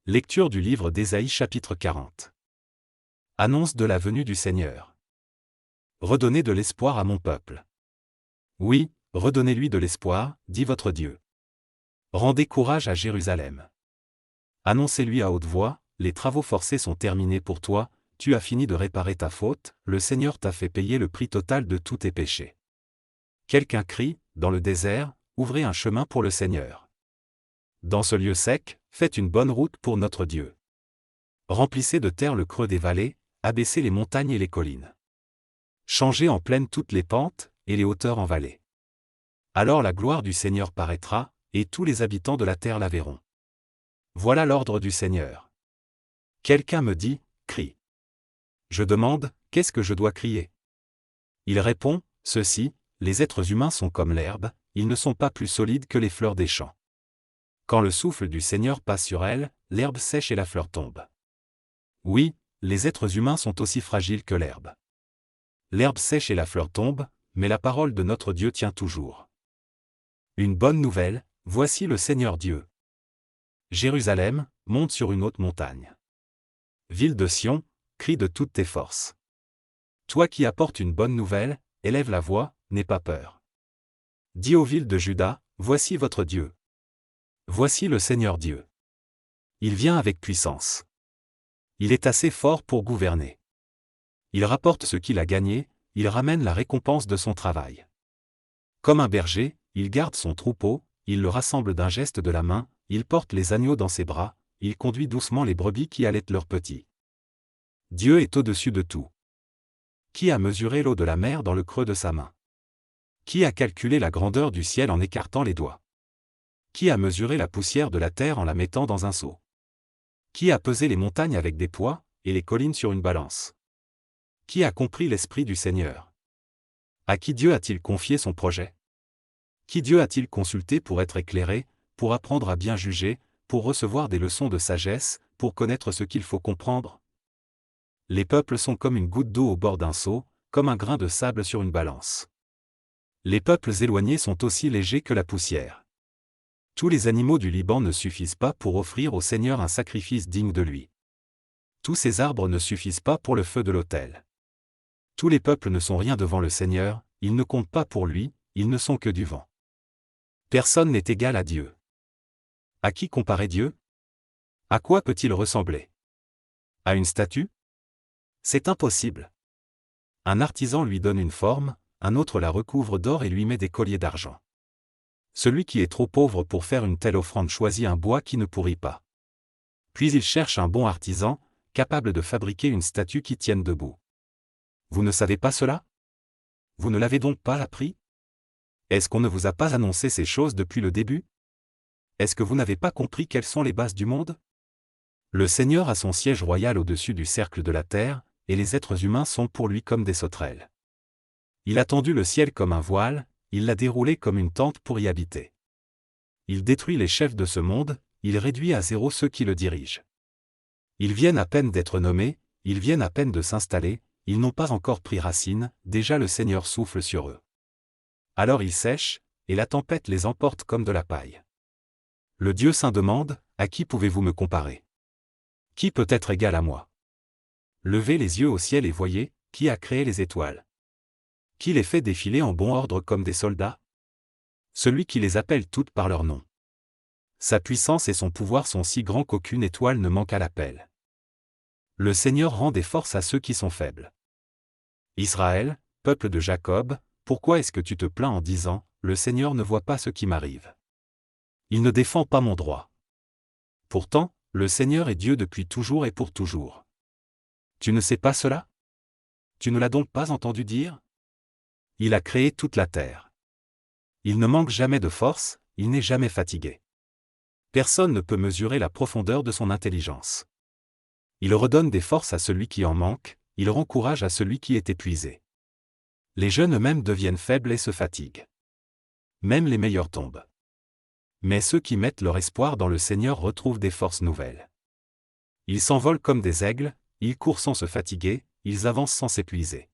Lecture du livre d'Ésaïe chapitre 40. Annonce de la venue du Seigneur. Redonnez de l'espoir à mon peuple. Oui, redonnez-lui de l'espoir, dit votre Dieu. Rendez courage à Jérusalem. Annoncez-lui à haute voix, les travaux forcés sont terminés pour toi, tu as fini de réparer ta faute, le Seigneur t'a fait payer le prix total de tous tes péchés. Quelqu'un crie, dans le désert, ouvrez un chemin pour le Seigneur. Dans ce lieu sec, faites une bonne route pour notre Dieu. Remplissez de terre le creux des vallées, abaissez les montagnes et les collines. Changez en plaine toutes les pentes, et les hauteurs en vallées. Alors la gloire du Seigneur paraîtra, et tous les habitants de la terre la verront. Voilà l'ordre du Seigneur. Quelqu'un me dit, crie. Je demande, qu'est-ce que je dois crier? Il répond, ceci, les êtres humains sont comme l'herbe, ils ne sont pas plus solides que les fleurs des champs. Quand le souffle du Seigneur passe sur elle, l'herbe sèche et la fleur tombe. Oui, les êtres humains sont aussi fragiles que l'herbe. L'herbe sèche et la fleur tombe, mais la parole de notre Dieu tient toujours. Une bonne nouvelle, voici le Seigneur Dieu. Jérusalem, monte sur une haute montagne. Ville de Sion, crie de toutes tes forces. Toi qui apportes une bonne nouvelle, élève la voix, n'aie pas peur. Dis aux villes de Juda, voici votre Dieu. Voici le Seigneur Dieu. Il vient avec puissance. Il est assez fort pour gouverner. Il rapporte ce qu'il a gagné, il ramène la récompense de son travail. Comme un berger, il garde son troupeau, il le rassemble d'un geste de la main, il porte les agneaux dans ses bras, il conduit doucement les brebis qui allaitent leurs petits. Dieu est au-dessus de tout. Qui a mesuré l'eau de la mer dans le creux de sa main? Qui a calculé la grandeur du ciel en écartant les doigts? Qui a mesuré la poussière de la terre en la mettant dans un seau? Qui a pesé les montagnes avec des poids, et les collines sur une balance? Qui a compris l'esprit du Seigneur? À qui Dieu a-t-il confié son projet? Qui Dieu a-t-il consulté pour être éclairé, pour apprendre à bien juger, pour recevoir des leçons de sagesse, pour connaître ce qu'il faut comprendre? Les peuples sont comme une goutte d'eau au bord d'un seau, comme un grain de sable sur une balance. Les peuples éloignés sont aussi légers que la poussière. Tous les animaux du Liban ne suffisent pas pour offrir au Seigneur un sacrifice digne de lui. Tous ces arbres ne suffisent pas pour le feu de l'autel. Tous les peuples ne sont rien devant le Seigneur, ils ne comptent pas pour lui, ils ne sont que du vent. Personne n'est égal à Dieu. À qui comparer Dieu? À quoi peut-il ressembler? À une statue? C'est impossible. Un artisan lui donne une forme, un autre la recouvre d'or et lui met des colliers d'argent. Celui qui est trop pauvre pour faire une telle offrande choisit un bois qui ne pourrit pas. Puis il cherche un bon artisan, capable de fabriquer une statue qui tienne debout. Vous ne savez pas cela? Vous ne l'avez donc pas appris? Est-ce qu'on ne vous a pas annoncé ces choses depuis le début? Est-ce que vous n'avez pas compris quelles sont les bases du monde? Le Seigneur a son siège royal au-dessus du cercle de la terre, et les êtres humains sont pour lui comme des sauterelles. Il a tendu le ciel comme un voile, il l'a déroulé comme une tente pour y habiter. Il détruit les chefs de ce monde, il réduit à zéro ceux qui le dirigent. Ils viennent à peine d'être nommés, ils viennent à peine de s'installer, ils n'ont pas encore pris racine, déjà le Seigneur souffle sur eux. Alors ils sèchent, et la tempête les emporte comme de la paille. Le Dieu saint demande, à qui pouvez-vous me comparer? Qui peut être égal à moi? Levez les yeux au ciel et voyez, qui a créé les étoiles? Qui les fait défiler en bon ordre comme des soldats? Celui qui les appelle toutes par leur nom. Sa puissance et son pouvoir sont si grands qu'aucune étoile ne manque à l'appel. Le Seigneur rend des forces à ceux qui sont faibles. Israël, peuple de Jacob, pourquoi est-ce que tu te plains en disant, le Seigneur ne voit pas ce qui m'arrive? Il ne défend pas mon droit. Pourtant, le Seigneur est Dieu depuis toujours et pour toujours. Tu ne sais pas cela? Tu ne l'as donc pas entendu dire? Il a créé toute la terre. Il ne manque jamais de force, il n'est jamais fatigué. Personne ne peut mesurer la profondeur de son intelligence. Il redonne des forces à celui qui en manque, il rend courage à celui qui est épuisé. Les jeunes eux-mêmes deviennent faibles et se fatiguent. Même les meilleurs tombent. Mais ceux qui mettent leur espoir dans le Seigneur retrouvent des forces nouvelles. Ils s'envolent comme des aigles, ils courent sans se fatiguer, ils avancent sans s'épuiser.